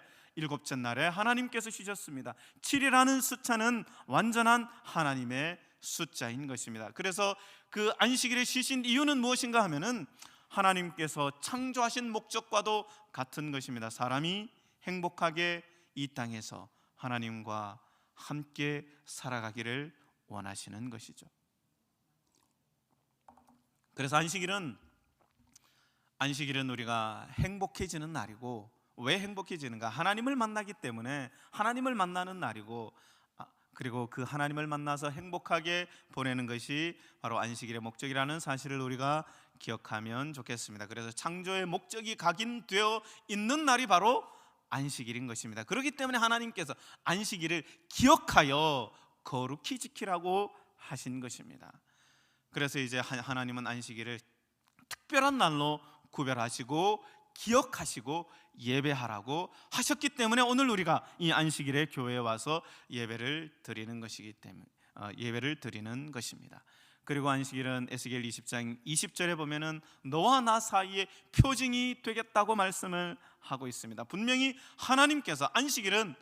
하나님께서 쉬셨습니다. 7이라는 숫자는 완전한 하나님의 숫자인 것입니다. 그래서 그 안식일에 쉬신 이유는 무엇인가 하면은 하나님께서 창조하신 목적과도 같은 것입니다. 사람이 행복하게 이 땅에서 하나님과 함께 살아가기를 원하시는 것이죠. 그래서 안식일은 우리가 행복해지는 날이고, 왜 행복해지는가? 하나님을 만나기 때문에 하나님을 만나는 날이고, 그리고 그 하나님을 만나서 행복하게 보내는 것이 바로 안식일의 목적이라는 사실을 우리가 기억하면 좋겠습니다. 그래서 창조의 목적이 각인되어 있는 날이 바로 안식일인 것입니다. 그렇기 때문에 하나님께서 안식일을 기억하여 거룩히 지키라고 하신 것입니다. 그래서 이제 하나님은 안식일을 특별한 날로 구별하시고 기억하시고 예배하라고 하셨기 때문에 오늘 우리가 이 안식일에 교회에 와서 예배를 드리는 것이기 때문에 예배를 드리는 것입니다. 그리고 안식일은 에스겔 20장 20절에 보면은 너와 나 사이의 표징이 되겠다고 말씀을 하고 있습니다. 분명히 하나님께서 안식일은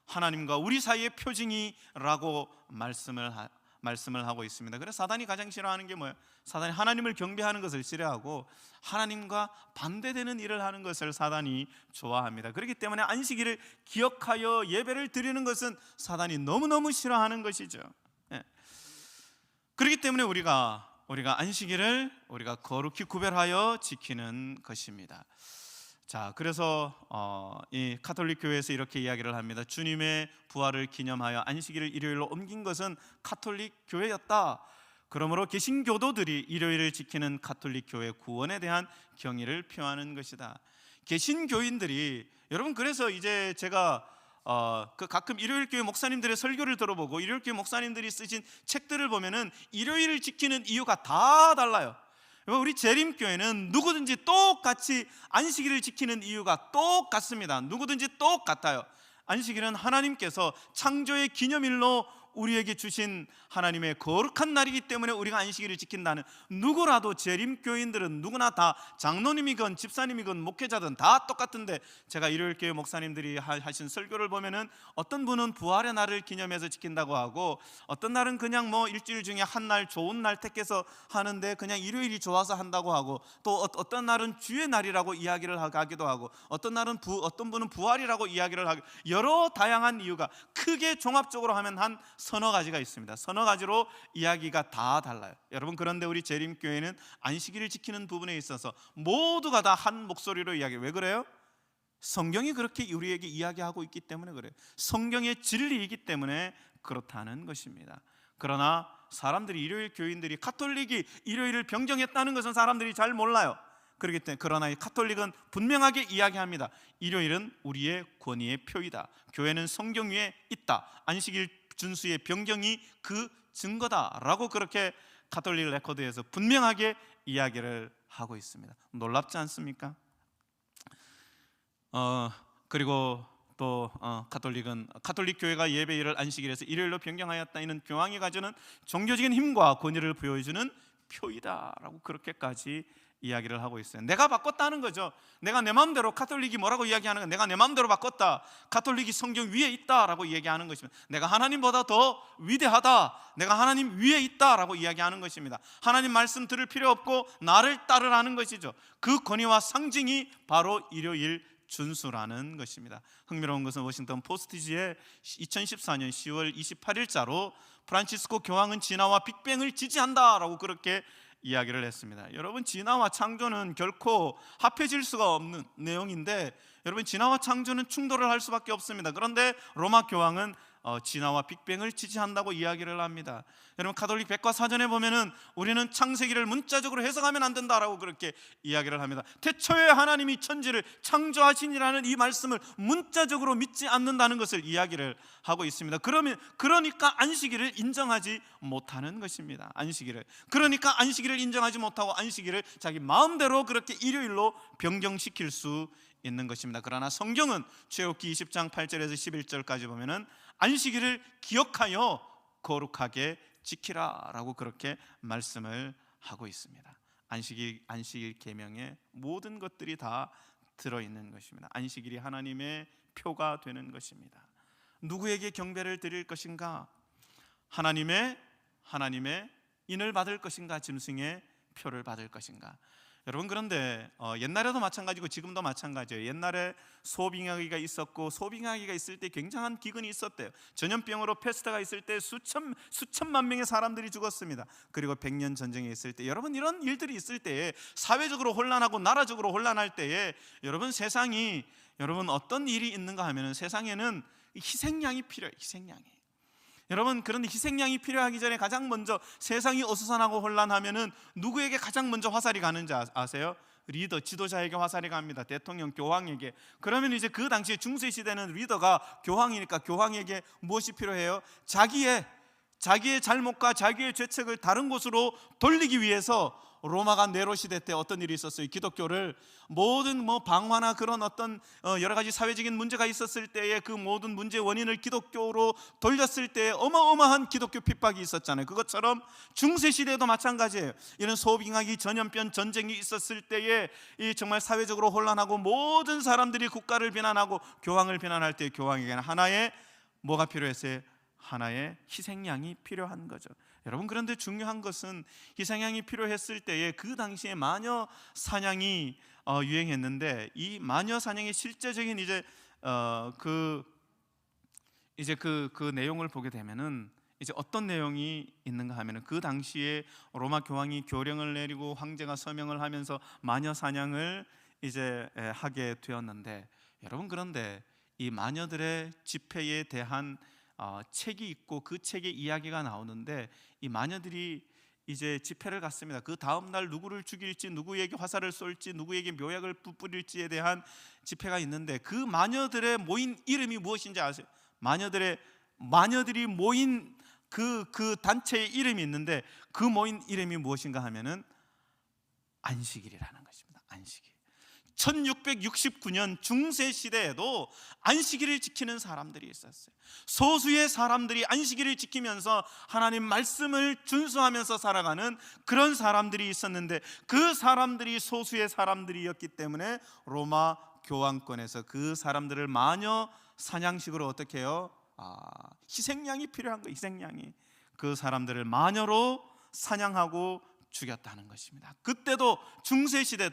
하나님과 우리 사이의 표징이라고 말씀을 하고 있습니다. 그래서 사단이 가장 싫어하는 게 뭐예요? 사단이 하나님을 경배하는 것을 싫어하고 하나님과 반대되는 일을 하는 것을 사단이 좋아합니다. 그렇기 때문에 안식일을 기억하여 예배를 드리는 것은 사단이 너무너무 싫어하는 것이죠. 그렇기 때문에 우리가 안식일을 우리가 거룩히 구별하여 지키는 것입니다. 자, 그래서 이 가톨릭 교회에서 이렇게 이야기를 합니다. 주님의 부활을 기념하여 안식일을 일요일로 옮긴 것은 가톨릭 교회였다. 그러므로 개신교도들이 일요일을 지키는 가톨릭 교회 구원에 대한 경의를 표하는 것이다. 개신교인들이 여러분, 그래서 이제 제가 가끔 일요일 교회 목사님들의 설교를 들어보고 일요일 교회 목사님들이 쓰신 책들을 보면은 일요일을 지키는 이유가 다 달라요. 우리 재림교회는 누구든지 똑같이 안식일을 지키는 이유가 똑같습니다. 누구든지 똑같아요. 안식일은 하나님께서 창조의 기념일로 우리에게 주신 하나님의 거룩한 날이기 때문에 우리가 안식일을 지킨다는, 누구라도 재림교인들은 누구나 다 장로님이건 집사님이건 목회자든 다 똑같은데, 제가 일요일교회 목사님들이 하신 설교를 보면은 어떤 분은 부활의 날을 기념해서 지킨다고 하고, 어떤 날은 그냥 뭐 일주일 중에 한 날 좋은 날 택해서 하는데 그냥 일요일이 좋아서 한다고 하고, 또 어떤 날은 주의 날이라고 이야기를 하기도 하고, 어떤 날은 어떤 분은 부활이라고 이야기를 하고, 여러 다양한 이유가 크게 종합적으로 하면 한 서너 가지가 있습니다. 서너 가지로 이야기가 다 달라요. 여러분, 그런데 우리 재림교회는 안식일을 지키는 부분에 있어서 모두가 다 한 목소리로 이야기해요. 왜 그래요? 성경이 그렇게 우리에게 이야기하고 있기 때문에 그래요. 성경의 진리이기 때문에 그렇다는 것입니다. 그러나 사람들이, 일요일 교인들이 가톨릭이 일요일을 변경했다는 것은 사람들이 잘 몰라요. 그렇기 때문에, 그러나 가톨릭은 분명하게 이야기합니다. 일요일은 우리의 권위의 표이다. 교회는 성경 위에 있다. 안식일 준수의 변경이 그 증거다라고 그렇게 가톨릭 레코드에서 분명하게 이야기를 하고 있습니다. 놀랍지 않습니까? 그리고 또 가톨릭 교회가 예배일을 안식일에서 일요일로 변경하였다. 이는 교황이 가지는 종교적인 힘과 권위를 보여주는 표이다라고 그렇게까지 이야기를 하고 있어요. 내가 바꿨다는 거죠. 내가 내 마음대로, 가톨릭이 뭐라고 이야기하는 건 내가 내 마음대로 바꿨다. 가톨릭이 성경 위에 있다라고 얘기하는 것입니다. 내가 하나님보다 더 위대하다. 내가 하나님 위에 있다라고 이야기하는 것입니다. 하나님 말씀 들을 필요 없고 나를 따르라는 것이죠. 그 권위와 상징이 바로 일요일 준수라는 것입니다. 흥미로운 것은 워싱턴 포스트지에 2014년 10월 28일자로 프란치스코 교황은 진화와 빅뱅을 지지한다라고 그렇게 이야기를 했습니다. 여러분, 진화와 창조는 결코 합해질 수가 없는 내용인데, 여러분, 진화와 창조는 충돌을 할 수밖에 없습니다. 그런데 로마 교황은 진화와 빅뱅을 지지한다고 이야기를 합니다. 여러분, 가톨릭 백과사전에 보면은 우리는 창세기를 문자적으로 해석하면 안 된다라고 그렇게 이야기를 합니다. 태초에 하나님이 천지를 창조하시니라는 이 말씀을 문자적으로 믿지 않는다는 것을 이야기를 하고 있습니다. 그러니까 안식일을 인정하지 못하는 것입니다. 그러니까 안식일을 인정하지 못하고 안식일을 자기 마음대로 그렇게 일요일로 변경시킬 수 있는 것입니다. 그러나 성경은 출애굽기 20장 8절에서 11절까지 보면은 안식일을 기억하여 거룩하게 지키라라고 그렇게 말씀을 하고 있습니다. 안식일 계명에 모든 것들이 다 들어있는 것입니다. 안식일이 하나님의 표가 되는 것입니다. 누구에게 경배를 드릴 것인가? 하나님의 인을 받을 것인가? 짐승의 표를 받을 것인가? 여러분, 그런데 옛날에도 마찬가지고 지금도 마찬가지예요. 옛날에 소빙하기가 있었고, 소빙하기가 있을 때 굉장한 기근이 있었대요. 전염병으로 페스트가 있을 때 수천만 명의 사람들이 죽었습니다. 그리고 100년 전쟁이 있을 때, 여러분, 이런 일들이 있을 때에, 사회적으로 혼란하고 나라적으로 혼란할 때에 여러분, 세상이 어떤 일이 있는가 하면은 세상에는 희생양이 필요해요. 여러분, 그런데 희생양이 필요하기 전에 가장 먼저 세상이 어수선하고 혼란하면은 누구에게 가장 먼저 화살이 가는지 아세요? 리더, 지도자에게 화살이 갑니다. 대통령, 교황에게. 그러면 이제 그 당시에 중세 시대는 리더가 교황이니까 교황에게 무엇이 필요해요? 자기의 잘못과 자기의 죄책을 다른 곳으로 돌리기 위해서, 로마가 네로 시대 때 어떤 일이 있었어요? 기독교를 모든 방화나 그런 어떤 여러 가지 사회적인 문제가 있었을 때에 그 모든 문제의 원인을 기독교로 돌렸을 때 어마어마한 기독교 핍박이 있었잖아요. 그것처럼 중세 시대도 마찬가지예요. 이런 소빙하기, 전염병, 전쟁이 있었을 때에 이 정말 사회적으로 혼란하고 모든 사람들이 국가를 비난하고 교황을 비난할 때 교황에게는 하나의 뭐가 필요했어요? 하나의 희생양이 필요한 거죠. 여러분, 그런데 중요한 것은 희생양이 필요했을 때에 그 당시에 마녀 사냥이 유행했는데, 이 마녀 사냥의 실제적인 그 내용을 보게 되면은 이제 어떤 내용이 있는가 하면은, 그 당시에 로마 교황이 교령을 내리고 황제가 서명을 하면서 마녀 사냥을 하게 되었는데, 여러분, 그런데 이 마녀들의 집회에 대한 책이 있고 그 책에 이야기가 나오는데, 이 마녀들이 이제 집회를 갔습니다. 그 다음 날 누구를 죽일지, 누구에게 화살을 쏠지, 누구에게 묘약을 뿌릴지에 대한 집회가 있는데, 그 마녀들의 모인 이름이 무엇인지 아세요? 마녀들이 모인 그 단체의 이름이 있는데, 그 모인 이름이 무엇인가 하면은 안식일이라는 것입니다. 안식일. 1669년 중세 시대에도 안식일을 지키는 사람들이 있었어요. 소수의 사람들이 안식일을 지키면서 하나님 말씀을 준수하면서 살아가는 그런 사람들이 있었는데, 그 사람들이 소수의 사람들이었기 때문에 로마 교황권에서 그 사람들을 마녀 사냥식으로 어떻게 해요? 희생양이 필요한 거예요. 희생양이. 그 사람들을 마녀로 사냥하고 죽였다는 것입니다. 그때도 중세 시대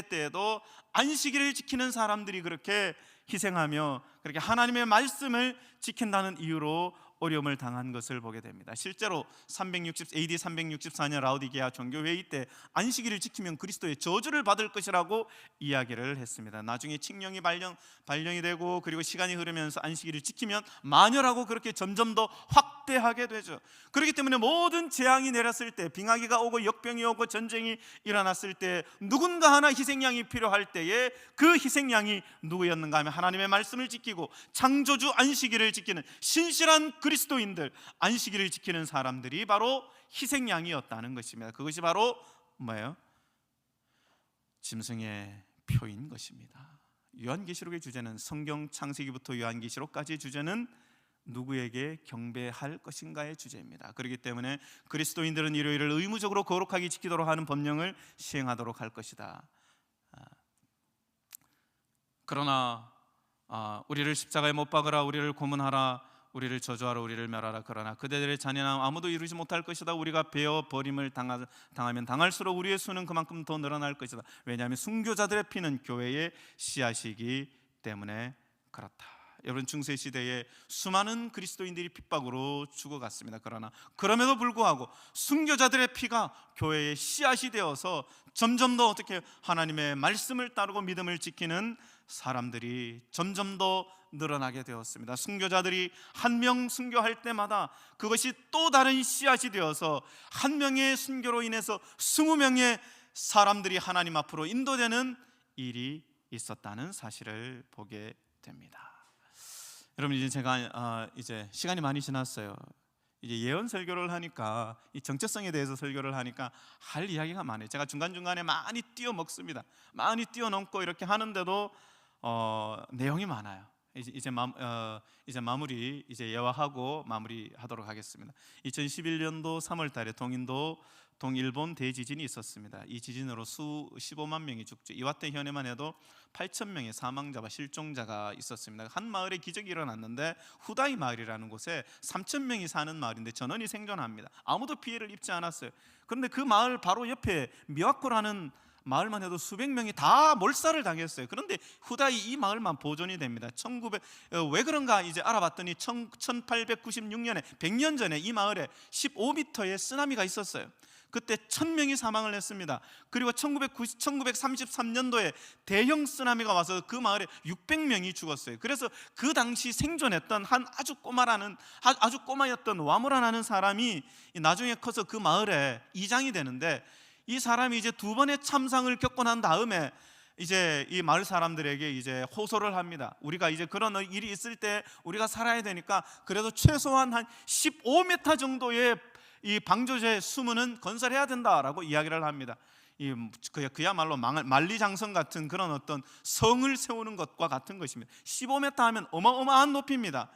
때에도 안식일을 지키는 사람들이 그렇게 희생하며 그렇게 하나님의 말씀을 지킨다는 이유로 어려움을 당한 것을 보게 됩니다. 실제로 AD 364년 라오디게아 종교회의 때 안식일을 지키면 그리스도의 저주를 받을 것이라고 이야기를 했습니다. 나중에 칙령이 발령이 되고, 그리고 시간이 흐르면서 안식일을 지키면 마녀라고 그렇게 점점 더 확대하게 되죠. 그렇기 때문에 모든 재앙이 내렸을 때, 빙하기가 오고 역병이 오고 전쟁이 일어났을 때, 누군가 하나 희생양이 필요할 때에 그 희생양이 누구였는가 하면 하나님의 말씀을 지키고 창조주 안식일을 지키는 신실한 그리스도인들, 안식일을 지키는 사람들이 바로 희생양이었다는 것입니다. 그것이 바로 뭐예요? 짐승의 표인 것입니다. 요한계시록의 주제는, 성경 창세기부터 요한계시록까지의 주제는 누구에게 경배할 것인가의 주제입니다. 그렇기 때문에 그리스도인들은 일요일을 의무적으로 거룩하게 지키도록 하는 법령을 시행하도록 할 것이다. 그러나 우리를 십자가에 못 박으라, 우리를 고문하라, 우리를 저주하라, 우리를 멸하라. 그러나 그대들의 잔인함 아무도 이루지 못할 것이다. 우리가 베어 버림을 당하면 당할수록 우리의 수는 그만큼 더 늘어날 것이다. 왜냐하면 순교자들의 피는 교회의 씨앗이기 때문에 그렇다. 여러분, 중세 시대에 수많은 그리스도인들이 핍박으로 죽어갔습니다. 그러나 그럼에도 불구하고 순교자들의 피가 교회의 씨앗이 되어서 점점 더 어떻게 하나님의 말씀을 따르고 믿음을 지키는 사람들이 점점 더 늘어나게 되었습니다. 순교자들이 한 명 순교할 때마다 그것이 또 다른 씨앗이 되어서 한 명의 순교로 인해서 20명의 사람들이 하나님 앞으로 인도되는 일이 있었다는 사실을 보게 됩니다. 여러분, 이제 제가 이제 시간이 많이 지났어요. 이제 예언 설교를 하니까, 이 정체성에 대해서 설교를 하니까 할 이야기가 많아요. 제가 중간중간에 많이 뛰어먹습니다. 많이 뛰어넘고 이렇게 하는데도 내용이 많아요. 이제 마무리 예화하고 마무리하도록 하겠습니다. 2011년도 3월달에 동일본 대지진이 있었습니다. 이 지진으로 15만 명이 죽죠. 이와테 현에만 해도 8천 명의 사망자와 실종자가 있었습니다. 한 마을에 기적이 일어났는데 후다이 마을이라는 곳에 3천 명이 사는 마을인데 전원이 생존합니다. 아무도 피해를 입지 않았어요. 그런데 그 마을 바로 옆에 미와코라는 마을만 해도 수백 명이 다 몰살을 당했어요. 그런데 후다이 이 마을만 보존이 됩니다. 왜 그런가 이제 알아봤더니 1896년에 100년 전에 이 마을에 15m의 쓰나미가 있었어요. 그때 1000명이 사망을 했습니다. 그리고 1933년도에 대형 쓰나미가 와서 그 마을에 600명이 죽었어요. 그래서 그 당시 생존했던 한 아주 꼬마였던 와무라라는 사람이 나중에 커서 그 마을에 이장이 되는데, 이 사람이 이제 2번의 참상을 겪고 난 다음에 이제 이 마을 사람들에게 이제 호소를 합니다. 우리가 이제 그런 일이 있을 때 우리가 살아야 되니까 그래도 최소한 한 15m 정도의 이 방조제 수문은 건설해야 된다라고 이야기를 합니다. 그야말로 만리장성 같은 그런 어떤 성을 세우는 것과 같은 것입니다. 15m 하면 어마어마한 높이입니다.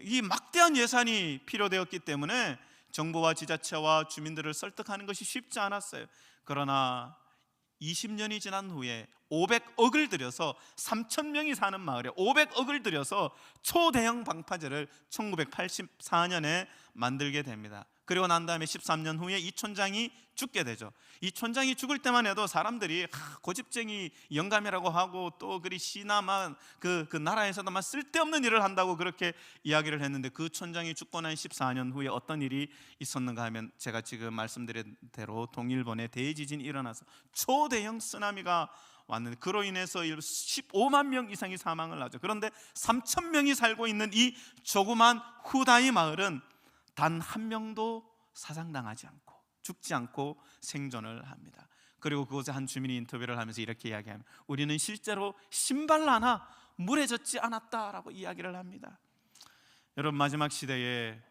이 막대한 예산이 필요되었기 때문에 정부와 지자체와 주민들을 설득하는 것이 쉽지 않았어요. 그러나 20년이 지난 후에 500억을 들여서 3,000명이 사는 마을에 500억을 들여서 초대형 방파제를 1984년에 만들게 됩니다. 그리고 난 다음에 13년 후에 이 촌장이 죽게 되죠. 이 촌장이 죽을 때만 해도 사람들이 고집쟁이 영감이라고 하고 또 그리 시나만 그 나라에서도만 쓸데없는 일을 한다고 그렇게 이야기를 했는데, 그 촌장이 죽고 난 14년 후에 어떤 일이 있었는가 하면 제가 지금 말씀드린 대로 동일본에 대지진이 일어나서 초대형 쓰나미가 왔는데 그로 인해서 15만 명 이상이 사망을 하죠. 그런데 3,000명이 살고 있는 이 조그만 후다이 마을은 단 한 명도 사상당하지 않고 죽지 않고 생존을 합니다. 그리고 그곳에 한 주민이 인터뷰를 하면서 이렇게 이야기합니다. 우리는 실제로 신발 하나 물에 젖지 않았다라고 이야기를 합니다. 여러분, 마지막 시대에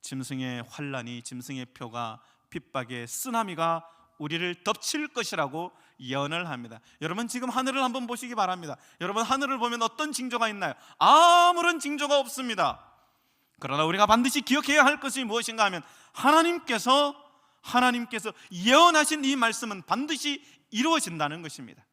짐승의 환란이, 짐승의 표가, 핍박의 쓰나미가 우리를 덮칠 것이라고 예언을 합니다. 여러분, 지금 하늘을 한번 보시기 바랍니다. 여러분, 하늘을 보면 어떤 징조가 있나요? 아무런 징조가 없습니다. 그러나 우리가 반드시 기억해야 할 것이 무엇인가 하면 하나님께서 예언하신 이 말씀은 반드시 이루어진다는 것입니다.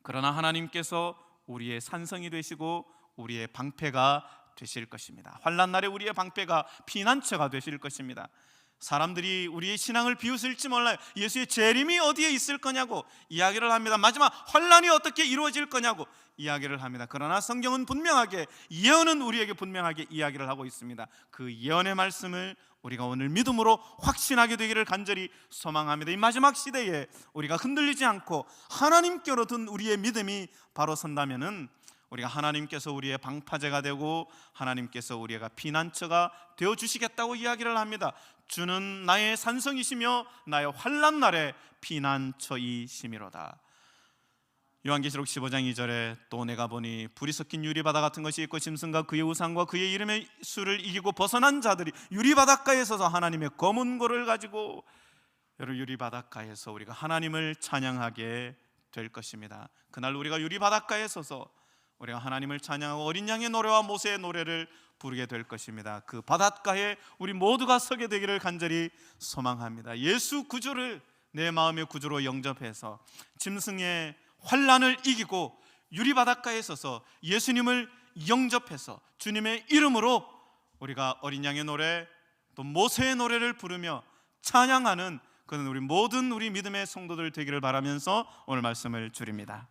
그러나 하나님께서 우리의 산성이 되시고 우리의 방패가 되실 것입니다. 환난 날에 우리의 방패가 피난처가 되실 것입니다. 사람들이 우리의 신앙을 비웃을지 몰라요. 예수의 재림이 어디에 있을 거냐고 이야기를 합니다. 마지막 환난이 어떻게 이루어질 거냐고 이야기를 합니다. 그러나 성경은 분명하게, 예언은 우리에게 분명하게 이야기를 하고 있습니다. 그 예언의 말씀을 우리가 오늘 믿음으로 확신하게 되기를 간절히 소망합니다. 이 마지막 시대에 우리가 흔들리지 않고 하나님께로 둔 우리의 믿음이 바로 선다면은 우리가 하나님께서 우리의 방파제가 되고 하나님께서 우리가 피난처가 되어 주시겠다고 이야기를 합니다. 주는 나의 산성이시며 나의 환난 날의 피난처이시미로다. 요한계시록 15장 2절에 또 내가 보니 불이 섞인 유리바다 같은 것이 있고 짐승과 그의 우상과 그의 이름의 수를 이기고 벗어난 자들이 유리바닷가에 서서 하나님의 검은 고를 가지고, 여러분, 유리바닷가에서 우리가 하나님을 찬양하게 될 것입니다. 그날 우리가 유리바닷가에 서서 우리가 하나님을 찬양하고 어린 양의 노래와 모세의 노래를 부르게 될 것입니다. 그 바닷가에 우리 모두가 서게 되기를 간절히 소망합니다. 예수 구주를 내 마음의 구주로 영접해서 짐승의 환난을 이기고 유리바닷가에 서서 예수님을 영접해서 주님의 이름으로 우리가 어린 양의 노래 또 모세의 노래를 부르며 찬양하는 그는 우리 모든 우리 믿음의 성도들 되기를 바라면서 오늘 말씀을 줄입니다.